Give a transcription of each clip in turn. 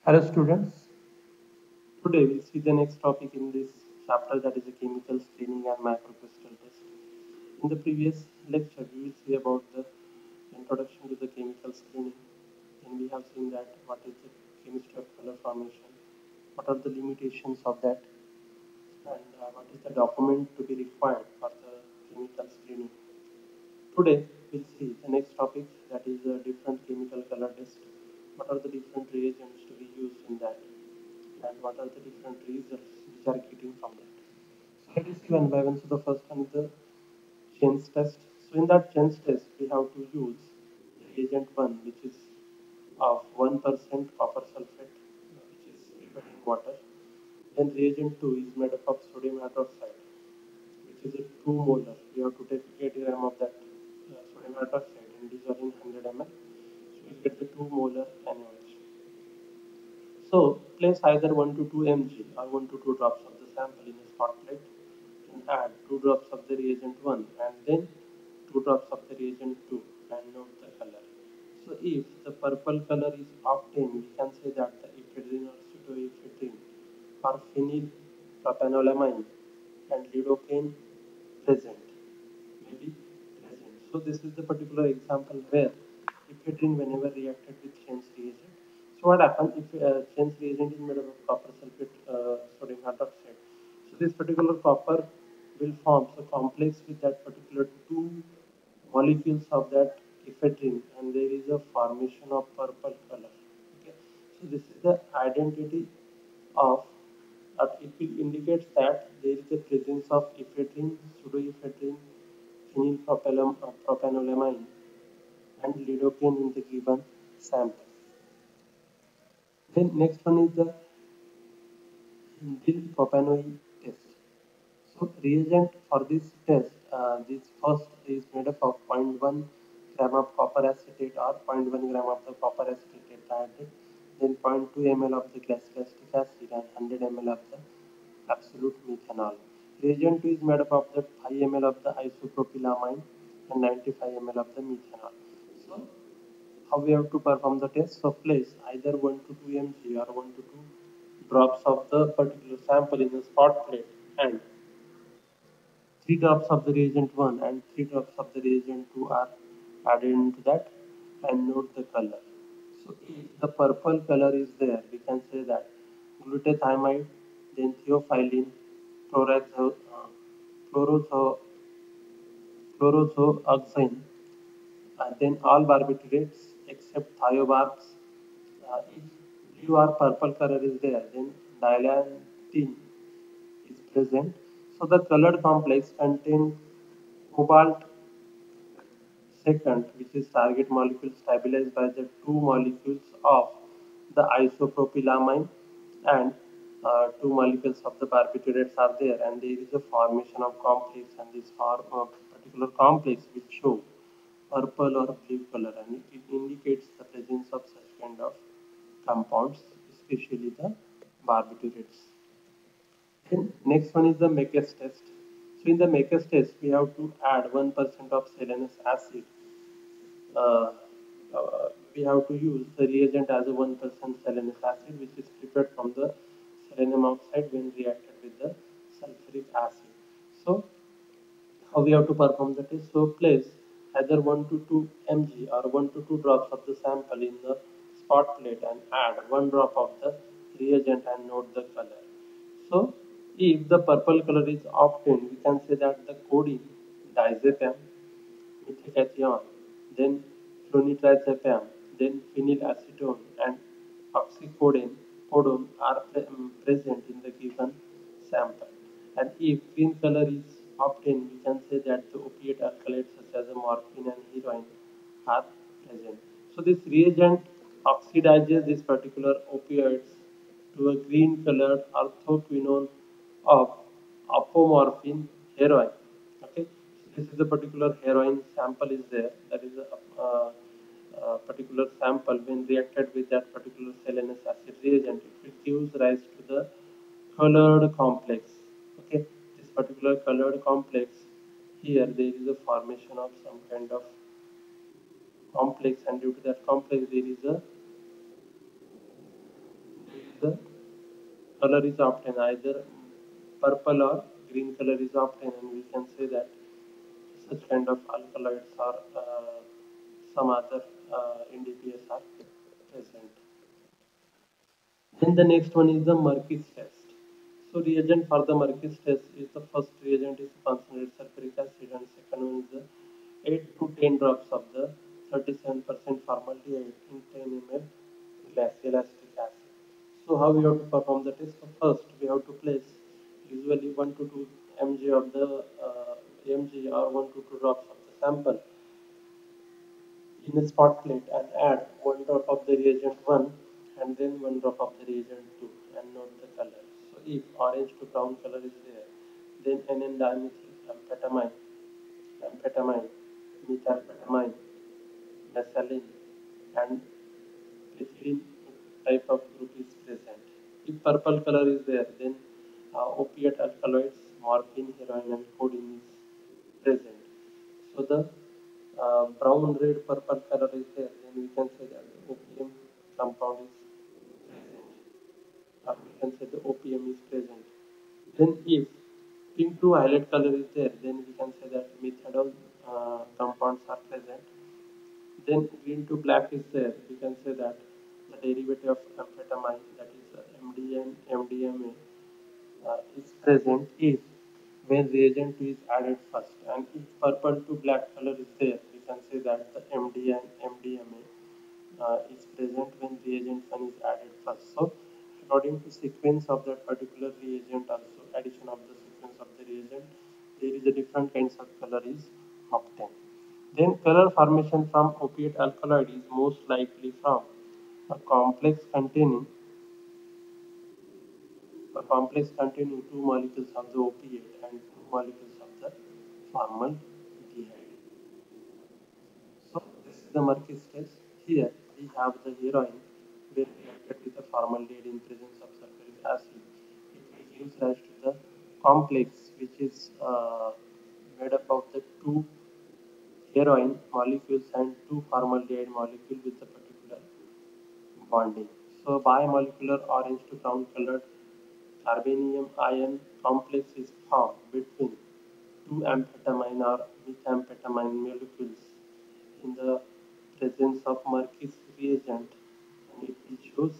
Hello students, today we'll see the next topic in this chapter, that is a chemical screening and microcrystal test. In the previous lecture we will see about the introduction to the chemical screening. Then we have seen that what is the chemistry of color formation, what are the limitations of that, and what is the document to be required for the chemical screening. Today we'll see the next topic, that is a different chemical color test. What are the different reagents to be used in that, and what are the different results which are getting from that. So let us see one by one. So the first one is the Chen's test. So in that Chen's test, we have to use reagent 1, which is of 1% copper sulfate, which is prepared in water. Then reagent 2 is made up of sodium hydroxide, which is a 2 molar. We have to take 80 gram of that sodium hydroxide and dissolve in 100 ml. So we get the 2 molar NaOH. So place either 1 to 2 mg or 1 to 2 drops of the sample in a spot plate and add 2 drops of the reagent 1 and then 2 drops of the reagent 2 and note the color. So if the purple color is octane, we can say that the ephedrine or pseudoephedrine or phenylpropanolamine and lidocaine present, maybe present. So this is the particular example where ephedrine whenever reacted with Chen's reagent. So what happens if Chen's reagent is made up of copper sulfate, sodium hydroxide. So this particular copper will form a complex with that particular two molecules of that ephedrine, and there is a formation of purple color. Okay, so this is the identity of, it indicates that there is the presence of ephedrine, pseudoephedrine, phenylpropanolamine, and lidocaine in the given sample. Then next one is the propanoid test. So reagent for this test, this first is made up of 0.1 gram of copper acetate or 0.1 gram of the copper acetate tetrahydride, then 0.2 ml of the glycolic acid and 100 ml of the absolute methanol. Reagent 2 is made up of the 5 ml of the isopropylamine and 95 ml of the methanol. So how we have to perform the test? So place either 1 to 2 mg or 1 to 2 drops of the particular sample in the spot plate and 3 drops of the reagent 1 and 3 drops of the reagent 2 are added into that, and note the color. So if the purple color is there, we can say that glutathione, then theophylline, chlorozo, chlorozo, chlorozooxane, then all barbiturates except thiobarbs. If blue or purple color is there, then dilanthine is present. So the colored complex contains cobalt second, which is target molecule stabilized by the two molecules of the isopropylamine, and two molecules of the barbiturates are there, and there is a formation of complex, and this particular complex will show purple or blue color, and it indicates the presence of such kind of compounds, especially the barbiturates. Then next one is the Makes test. So in the Makes test, we have to add 1% of selenous acid. uh, we have to use the reagent as a 1% selenous acid, which is prepared from the selenium oxide when reacted with the sulfuric acid. So how we have to perform the test? So place either 1 to 2 mg or 1 to 2 drops of the sample in the spot plate and add 1 drop of the reagent and note the color. So if the purple color is obtained, we can say that the codeine, diazepam, methacation, then flunitrazepam, then phenylacetone and oxycodone are present in the given sample. And if green color is obtained, we can say that the opiate alkaloids such as morphine and heroin are present. So this reagent oxidizes these particular opioids to a green colored orthoquinone of apomorphine heroin. Okay, so this is the particular heroin sample is there. That is a particular sample when reacted with that particular selenous acid reagent. It gives rise to the colored complex. Okay, this particular colored complex, here there is a formation of some kind of complex, and due to that complex there is a the color is obtained, either purple or green color is obtained, and we can say that such kind of alkaloids or some other NDPS are present. Then the next one is the Merkis test. So reagent for the Merkis test is the first reagent is concentrated sulfuric acid, and second one is the 8 to 10 drops of the 37% formaldehyde in 10 ml glacial acetic acid. So how we have to perform the test? So first we have to place usually 1 to 2 mg of the mg or 1 to 2 drops of the sample in a spot plate and add 1 drop of the reagent 1 and then 1 drop of the reagent 2 and note the color. So if orange to brown color is there, then N,N-dimethyl amphetamine, methamphetamine, mescaline, and glycerin type of group is present. If purple color is there, then opiate alkaloids, morphine, heroin, and codeine is present. So the brown, red, purple color is there, then we can say that the opium compound is present, or we can say the opium is present. Then if pink to violet color is there, then we can say that methadone compounds are present. Then green to black is there, we can say that the derivative of amphetamine, that is MDN, MDMA, is present if when reagent 2 is added first, and if purple to black color is there, we can say that the MD and MDMA is present when reagent 1 is added first. So according to sequence of that particular reagent, also addition of the sequence of the reagent, there is a different kinds of color is obtained. Then color formation from opiate alkaloid is most likely from a complex containing two molecules of the opiate and two molecules of the formaldehyde. So this is the Merkis test. Here we have the heroin where reacted with the formaldehyde in presence of sulfuric acid. It gives rise to the complex which is made up of the two heroin molecules and two formaldehyde molecules with a particular bonding. So bimolecular orange to brown colored carbanium ion complex is formed between two amphetamine or methamphetamine molecules in the presence of Merkis reagent, and it will choose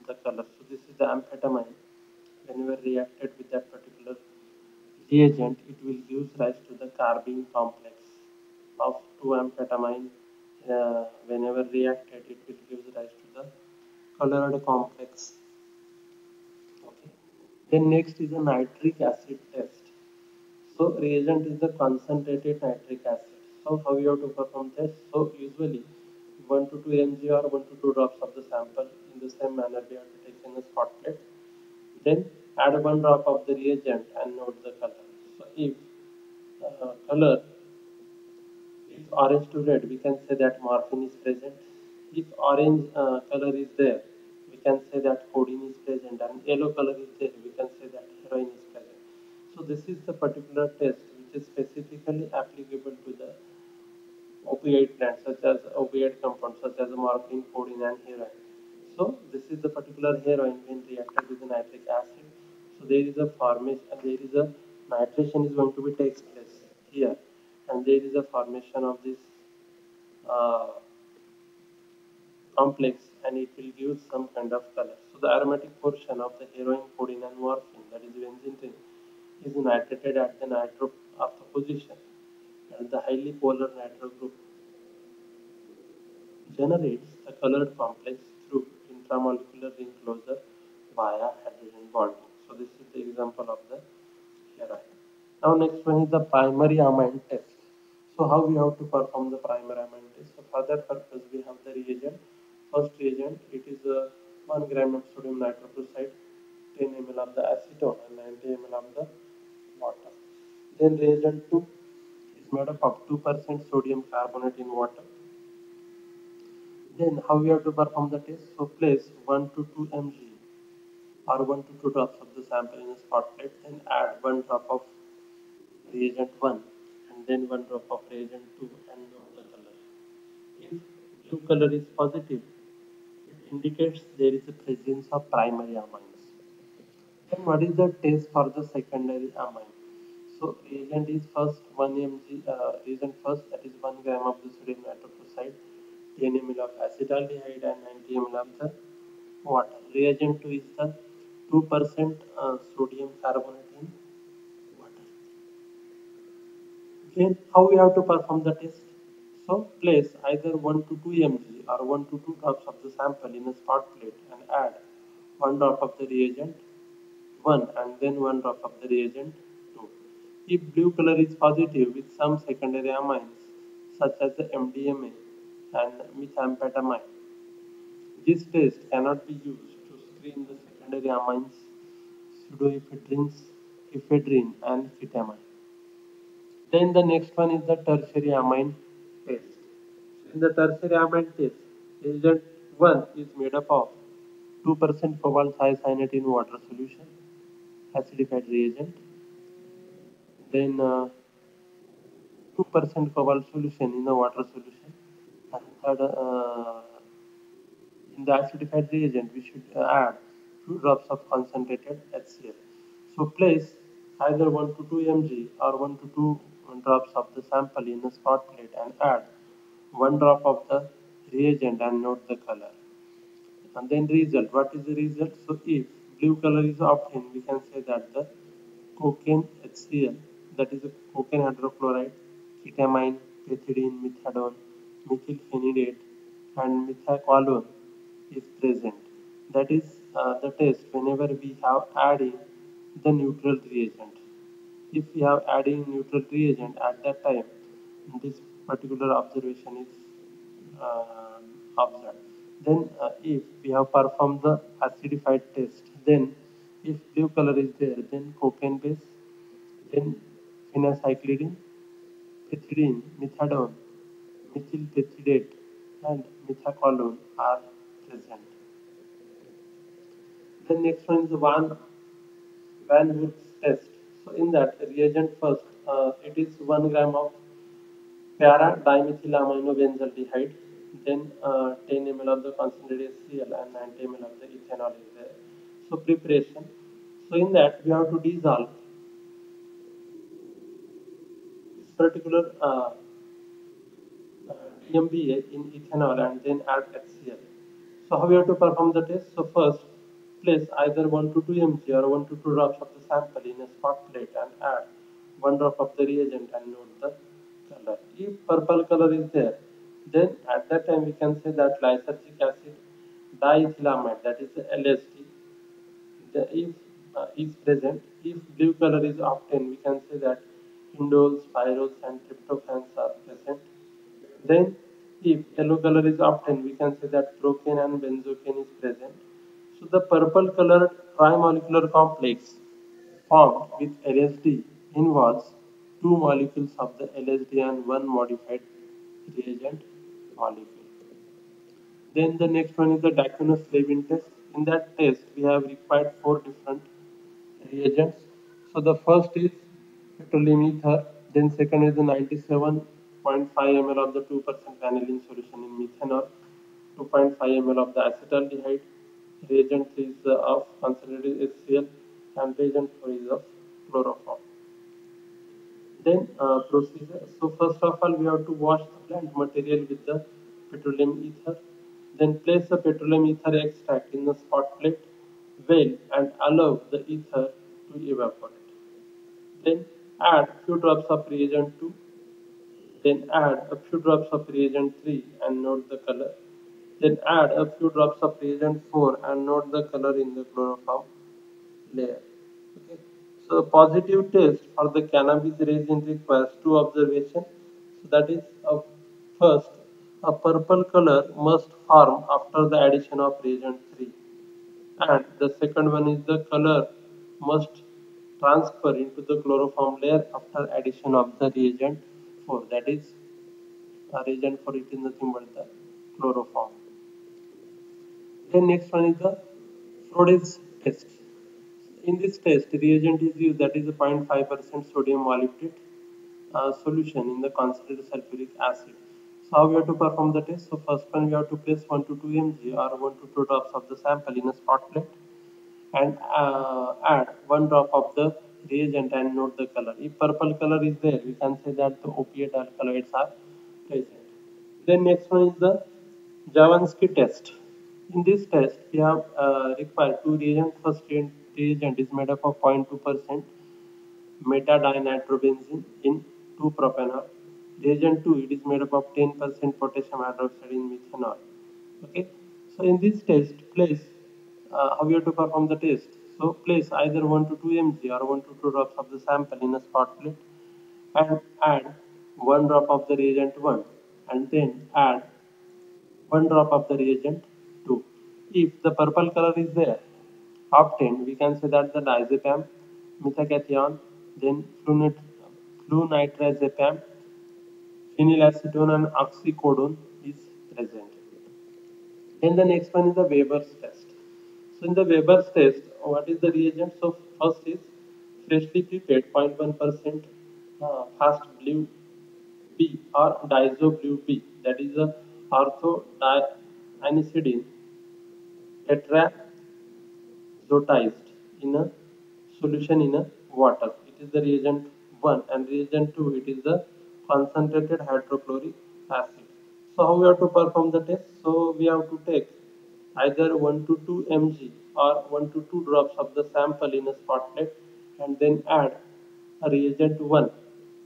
the color. So this is the amphetamine. Whenever reacted with that particular reagent, it will give rise to the carbene complex of two amphetamine. Whenever reacted, it will give rise to the colored complex. Okay. Then next is the nitric acid test. So reagent is the concentrated nitric acid. So how you have to perform this? So usually 1 to 2 mg or 1 to 2 drops of the sample in the same manner we have to take in a spot plate. Then add 1 drop of the reagent and note the color. So if color is orange to red, we can say that morphine is present. If orange color is there, we can say that codeine is present, and yellow color is there, we can say that heroin is present. So this is the particular test which is specifically applicable to the opioid plants, such as opioid compounds such as morphine, codeine, and heroin. So this is the particular heroin when reacted with the nitric acid. So there is a formation, and there is a nitration is going to be takes place here, and there is a formation of this uh, complex, and it will give some kind of color. So the aromatic portion of the heroin, codeine, and morphine, that is benzene ring, is nitrated at the nitro alpha position, and the highly polar nitro group generates the colored complex through intramolecular ring closure via hydrogen bonding. So this is the example of the heroin. Now next one is the primary amine test. So how we have to perform the primary amine test? So for that purpose we have the reagent. First reagent, it is 1 gram of sodium nitroprusside, 10 ml of the acetone, and 90 ml of the water. Then reagent 2 is made up of 2% sodium carbonate in water. Then how we have to perform the test? So place 1 to 2 mg or 1 to 2 drops of the sample in a spot plate, then add 1 drop of reagent 1 and then 1 drop of reagent 2 and note the color. If blue color is positive, indicates there is a presence of primary amines. Then what is the test for the secondary amine? So reagent is first 1 mg, reagent first, that is 1 gram of the sodium nitroprusside, 10 ml of acetaldehyde and 90 ml of the water. Reagent 2 is the 2% sodium carbonate in water. Then how we have to perform the test? So place either 1 to 2 mg or 1 to 2 drops of the sample in a spot plate and add 1 drop of the reagent 1 and then 1 drop of the reagent 2. If blue color is positive with some secondary amines such as the MDMA and methamphetamine, this test cannot be used to screen the secondary amines pseudoephedrines, ephedrine and ketamine. Then the next one is the tertiary amine test. In the tertiary amine test, reagent 1 is made up of 2% cobalt thiocyanate in water solution, acidified reagent, then 2% cobalt solution in the water solution, and third, in the acidified reagent, we should add 2 drops of concentrated HCl. So place either 1 to 2 mg or 1 to 2 drops of the sample in a spot plate and add 1 drop of the reagent and note the color. And then result, what is the result? So if blue color is obtained, we can say that the cocaine HCl, that is a cocaine hydrochloride, ketamine, pethidine, methadone, methylphenidate, and methaqualone is present. That is the test whenever we have adding the neutral reagent. If we have adding neutral reagent at that time, this particular observation is observed. Then if we have performed the acidified test, then if blue color is there, then cocaine base, then phenycyclidine, pethidine, methadone, methylpethidate, and methaqualone are present. The next one is the Van Wouts test. So in that reagent first, it is 1 gram of para-dimethylaminobenzylaldehyde, then 10 ml of the concentrated HCl and 90 ml of the ethanol is there. So preparation. So in that we have to dissolve this particular DMBA in ethanol and then add HCl. So how we have to perform the test? So first, place either 1 to 2 mg or 1 to 2 drops of the sample in a spot plate and add 1 drop of the reagent and note the color. If purple color is there, then at that time we can say that lysergic acid diethylamide, that is the LSD, if is present. If blue color is obtained, we can say that indoles, pyrols, and tryptophans are present. Then, if yellow color is obtained, we can say that procaine and benzocaine is present. So the purple colored trimolecular complex formed with LSD involves two molecules of the LSD and one modified reagent molecule. Then the next one is the Dakinus-Levin test. In that test, we have required 4 different reagents. So the first is petroleum ether, then second is the 97.5 ml of the 2% vanillin solution in methanol, 2.5 ml of the acetaldehyde, reagent 3 is of concentrated HCl, and reagent 4 is of chloroform. Then procedure. So first of all, we have to wash the plant material with the petroleum ether. Then place the petroleum ether extract in the spot plate well and allow the ether to evaporate. Then add few drops of reagent 2. Then add a few drops of reagent 3 and note the color. Then add a few drops of reagent 4 and note the color in the chloroform layer. Okay. So positive test for the cannabis resin requires 2 observations. So that is first, a purple color must form after the addition of reagent 3. And the second one is the color must transfer into the chloroform layer after addition of the reagent 4. That is, reagent 4 it is nothing but the chloroform. Then next one is the Froday's test. In this test, reagent is used, that is a 0.5% sodium molybdate solution in the concentrated sulfuric acid. So how we have to perform the test? So first one we have to place 1 to 2 mg or 1 to 2 drops of the sample in a spot plate and add 1 drop of the reagent and note the color. If purple color is there, we can say that the opiate alkaloids are present. Then next one is the Javanski test. In this test, we have required two reagents. First reagent is made up of 0.2% metadinitrobenzene in 2-propanol. Reagent 2, it is made up of 10% potassium hydroxide in methanol. Okay, so in this test, place how you have to perform the test. So place either 1 to 2 mg or 1 to 2 drops of the sample in a spot plate and add 1 drop of the reagent 1 and then add 1 drop of the reagent 2. If the purple color is there, obtained, we can say that the diazepam, methacation, then flunitrazepam, phenylacetone and oxycodone is present. Then the next one is the Weber's test. So in the Weber's test, what is the reagent? So first is freshly prepared 0.1% fast blue B or diazo blue B, that is a orthoanisidine tetrazotized in a solution in a water. It is the reagent 1 and reagent 2 it is the concentrated hydrochloric acid. So how we have to perform the test? So we have to take either 1 to 2 mg or 1 to 2 drops of the sample in a spot plate and then add a reagent 1,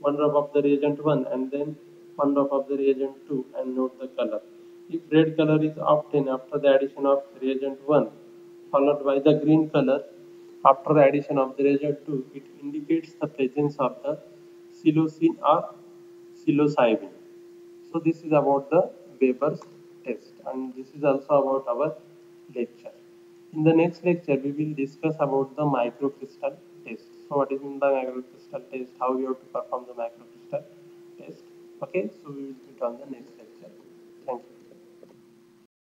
1 drop of the reagent 1 and then 1 drop of the reagent 2 and note the color. If red color is obtained after the addition of reagent 1 followed by the green color after the addition of the reagent 2, it indicates the presence of the psilocin or psilocybin. So this is about the Weber's test and this is also about our lecture. In the next lecture, we will discuss about the microcrystal test. So what is in the microcrystal test, how you have to perform the microcrystal test. Okay, so we will meet on the next lecture. Thank you.